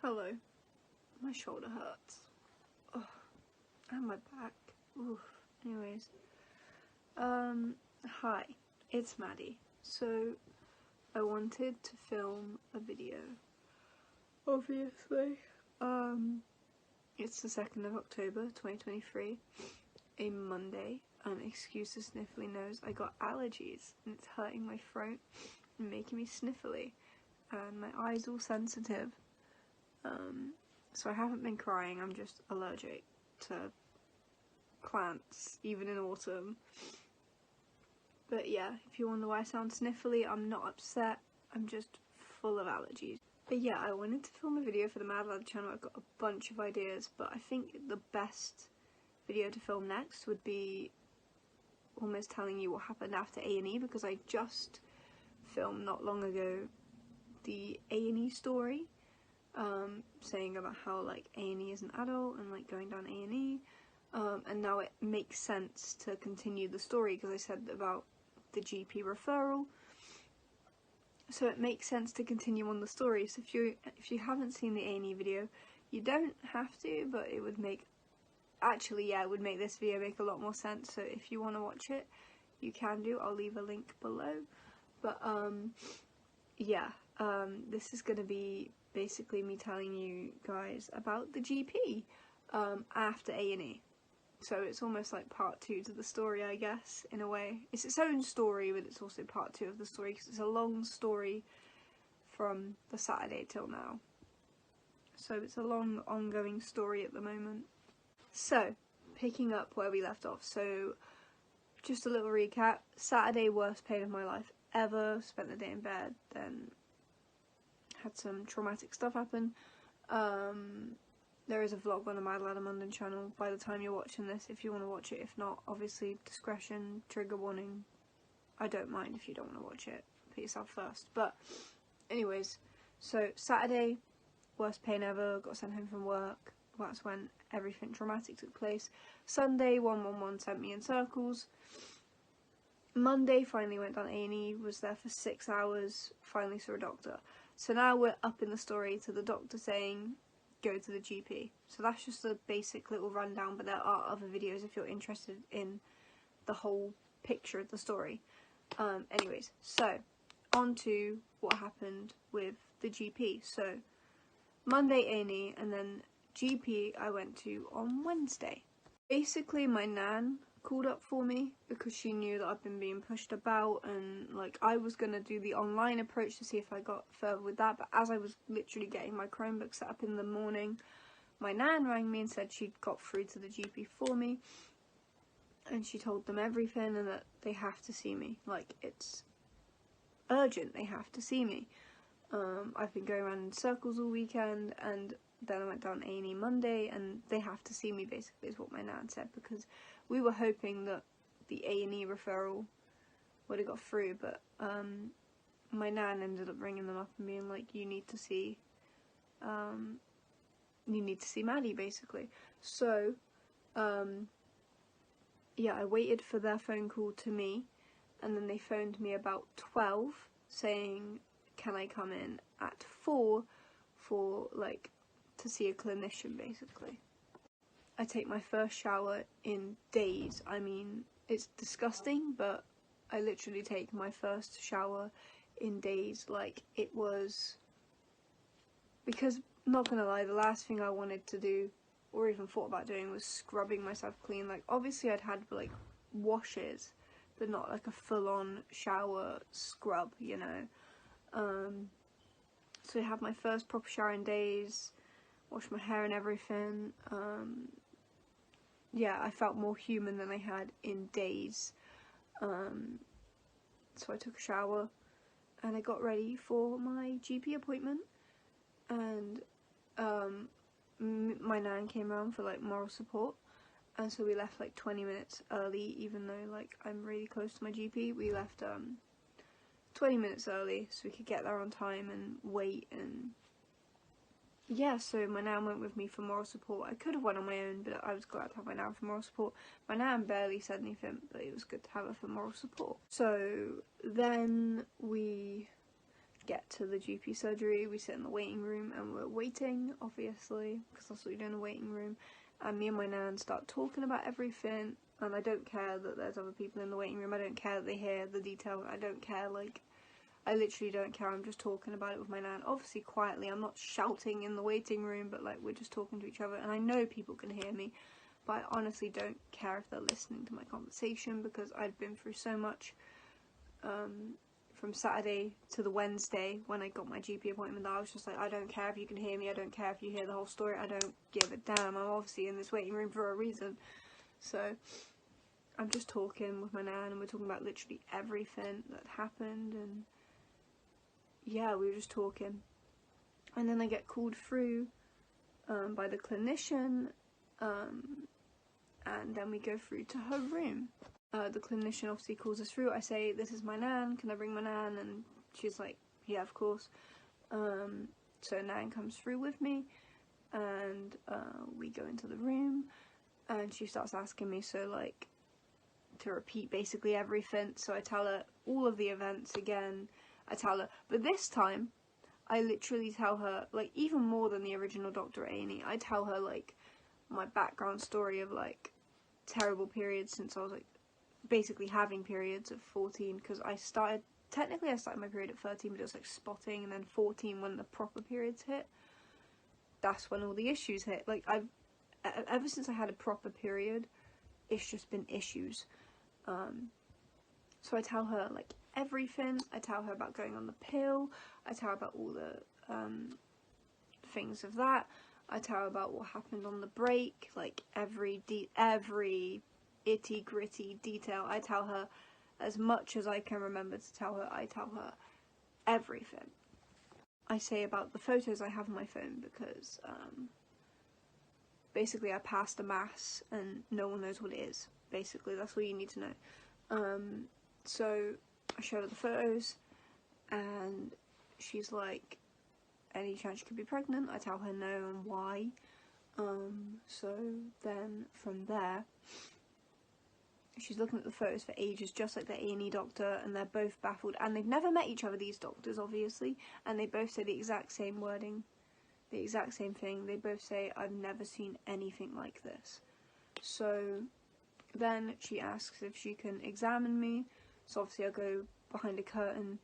Hello. My shoulder hurts. Oh, and my back. Oof. Anyways. Hi. It's Maddie. So, I wanted to film a video. Obviously. It's the 2nd of October, 2023. A Monday. Excuse the sniffly nose. I got allergies and it's hurting my throat and making me sniffly. And my eyes all sensitive. So I haven't been crying, I'm just allergic to plants, even in autumn. But yeah, if you wonder why I sound sniffly, I'm not upset, I'm just full of allergies. But yeah, I wanted to film a video for the Madalada channel. I've got a bunch of ideas, but I think the best video to film next would be almost telling you what happened after A&E, because I just filmed not long ago the A&E story. Saying about how like A&E is an adult and like going down A&E, and now it makes sense to continue the story because I said about the GP referral, so it makes sense to continue on the story. So if you haven't seen the A&E video, you don't have to, but it would make, actually yeah, it would make this video make a lot more sense. So if you want to watch it, you can do. I'll leave a link below. But yeah, this is gonna be basically me telling you guys about the GP after A&E. So it's almost like part 2 to the story, I guess, in a way. It's its own story, but it's also part 2 of the story because it's a long story from the Saturday till now. So it's a long ongoing story at the moment. So, picking up where we left off. So, just a little recap. Saturday, worst pain of my life ever. Spent the day in bed, then had some traumatic stuff happen. There is a vlog on the Madalada Munden channel by the time you're watching this, if you want to watch it. If not, obviously discretion, trigger warning. I don't mind if you don't want to watch it. Put yourself first. But anyways, so Saturday, worst pain ever, got sent home from work. That's when everything traumatic took place. Sunday, 111 sent me in circles. Monday, finally went down A&E, was there for 6 hours, finally saw a doctor. So now we're up in the story to the doctor saying, go to the GP. So that's just a basic little rundown, but there are other videos if you're interested in the whole picture of the story. Anyways, so on to what happened with the GP. So Monday A&E, and then GP I went to on Wednesday. Basically my nan called up for me because she knew that I've been being pushed about, and like I was gonna do the online approach to see if I got further with that, but as I was literally getting my Chromebook set up in the morning, my nan rang me and said she'd got through to the GP for me, and she told them everything and that they have to see me, like it's urgent, they have to see me. I've been going around in circles all weekend, and then I went down A&E Monday and they have to see me, basically is what my nan said, because we were hoping that the A&E referral would have got through, but my nan ended up ringing them up and being like, you need to see Maddie, basically. So yeah, I waited for their phone call to me, and then they phoned me about 12 saying, can I come in at 4 for like to see a clinician, basically. I take my first shower in days. I mean, it's disgusting, but I literally take my first shower in days. Like, it was, because, not gonna lie, the last thing I wanted to do, or even thought about doing, was scrubbing myself clean. Like, obviously I'd had, like, washes, but not, like, a full-on shower scrub, you know. So I had my first proper shower in days, washed my hair and everything. Yeah, I felt more human than I had in days. So I took a shower and I got ready for my GP appointment, and my nan came around for like moral support, and so we left like 20 minutes early, even though like I'm really close to my GP. We left 20 minutes early so we could get there on time and wait, and yeah, so my nan went with me for moral support. I could have went on my own, but I was glad to have my nan for moral support. My nan barely said anything, but it was good to have her for moral support. So then we get to the GP surgery. We sit in the waiting room and we're waiting, obviously, because that's what you do in a waiting room. And me and my nan start talking about everything, and I don't care that there's other people in the waiting room. I don't care that they hear the detail. I don't care, like, I literally don't care. I'm just talking about it with my nan, obviously quietly. I'm not shouting in the waiting room, but like, we're just talking to each other, and I know people can hear me, but I honestly don't care if they're listening to my conversation, because I'd been through so much from Saturday to the Wednesday when I got my GP appointment, that I was just like, I don't care if you can hear me, I don't care if you hear the whole story, I don't give a damn. I'm obviously in this waiting room for a reason. So I'm just talking with my nan, and we're talking about literally everything that happened, and yeah, we were just talking. And then I get called through by the clinician, and then we go through to her room. The clinician obviously calls us through. I say, this is my nan, can I bring my nan? And she's like, yeah, of course. So nan comes through with me, and we go into the room, and she starts asking me, so like, to repeat basically everything. So I tell her all of the events again. I tell her, but this time I literally tell her, like, even more than the original Dr. A&E, I tell her like my background story of like terrible periods since I was like basically having periods at 14, because I started my period at 13, but it was like spotting, and then 14 when the proper periods hit, that's when all the issues hit. Like, ever since I had a proper period, it's just been issues. So I tell her like everything. I tell her about going on the pill. I tell her about all the things of that. I tell her about what happened on the break, like every itty gritty detail. I tell her as much as I can remember to tell her. I tell her everything. I say about the photos I have on my phone, because basically I passed a mass and no one knows what it is. Basically, that's all you need to know. So I show her the photos, and she's like, any chance you could be pregnant? I tell her no, and why. So then from there, she's looking at the photos for ages, just like the A&E doctor, and they're both baffled, and they've never met each other, these doctors, obviously, and they both say the exact same wording, the exact same thing. They both say, I've never seen anything like this. So then she asks if she can examine me, so obviously I go behind a curtain,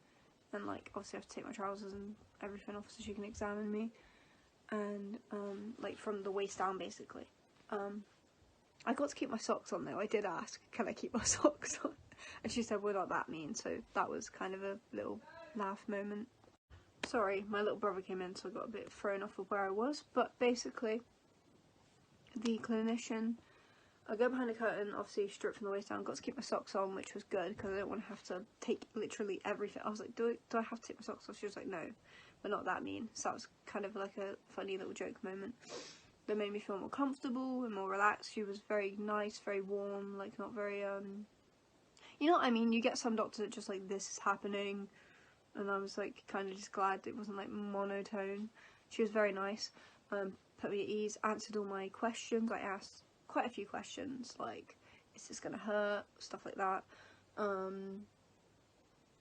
and like, obviously I have to take my trousers and everything off so she can examine me, and like from the waist down basically. I got to keep my socks on though. I did ask, can I keep my socks on? And she said, we're not that mean, so that was kind of a little laugh moment. Sorry, my little brother came in, so I got a bit thrown off of where I was, but basically, the clinician, I go behind the curtain, obviously stripped from the waist down, got to keep my socks on, which was good, because I didn't want to have to take literally everything. I was like, do I have to take my socks off? She was like, no, we're not that mean. So that was kind of like a funny little joke moment. That made me feel more comfortable and more relaxed. She was very nice, very warm, like not very, you know what I mean? You get some doctors that just like, this is happening, and I was like kind of just glad it wasn't like monotone. She was very nice, put me at ease, answered all my questions. I asked quite a few questions, like, is this gonna hurt, stuff like that.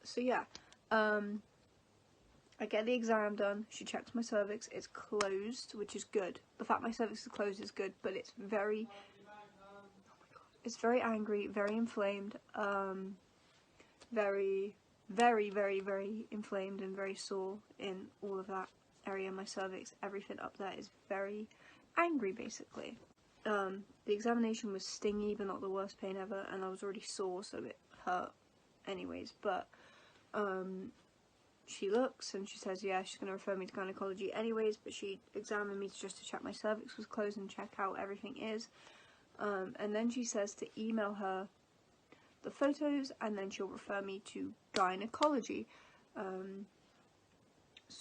So yeah, I get the exam done, she checks my cervix, it's closed, which is good. The fact my cervix is closed is good, but it's very, oh my god, it's very angry, very inflamed, very, very, very, very inflamed and very sore in all of that area. My cervix, everything up there is very angry basically. The examination was stingy, but not the worst pain ever, and I was already sore, so it hurt anyways, but she looks and she says, yeah, she's going to refer me to gynecology anyways, but she examined me just to check my cervix was closed and check how everything is, and then she says to email her the photos, and then she'll refer me to gynecology.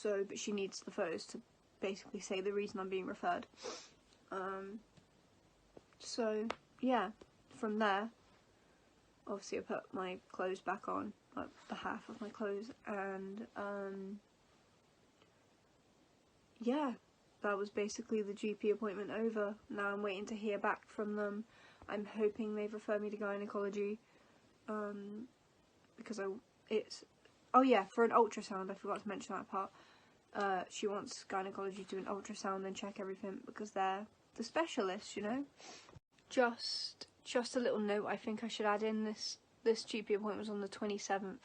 But she needs the photos to basically say the reason I'm being referred. So yeah, from there, obviously I put my clothes back on, like the half of my clothes, and yeah, that was basically the GP appointment over. Now I'm waiting to hear back from them. I'm hoping they've referred me to gynecology, because oh yeah, for an ultrasound, I forgot to mention that part. She wants gynecology to do an ultrasound and check everything because they're the specialists, you know. Just a little note I think I should add in, this GP appointment was on the 27th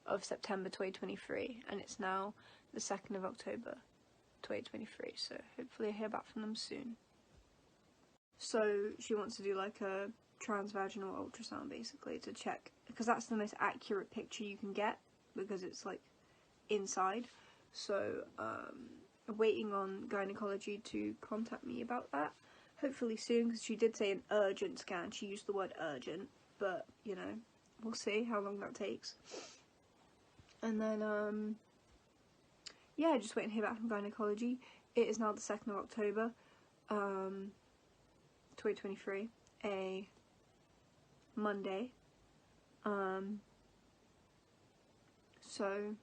of September 2023 and it's now the 2nd of October 2023, so hopefully I hear back from them soon. So she wants to do like a transvaginal ultrasound basically to check, because that's the most accurate picture you can get because it's like inside. So waiting on gynecology to contact me about that, hopefully soon, because she did say an urgent scan. She used the word urgent, but you know, we'll see how long that takes. And then yeah, just waiting to hear back from gynecology. It is now the 2nd of October 2023, a Monday. So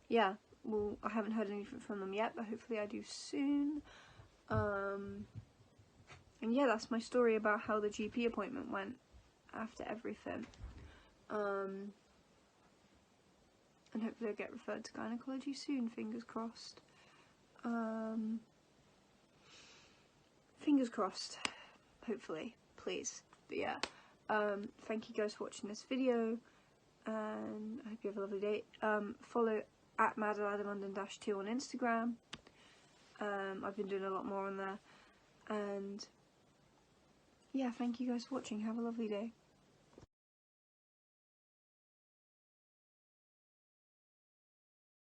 yeah, well, I haven't heard anything from them yet, but hopefully I do soon. And yeah, that's my story about how the GP appointment went after everything. And hopefully I'll get referred to gynecology soon, fingers crossed. Fingers crossed, hopefully, please. But yeah, thank you guys for watching this video, and I hope you have a lovely day. Follow at Madalada Munden -2 on Instagram. I've been doing a lot more on there, and yeah, thank you guys for watching. Have a lovely day.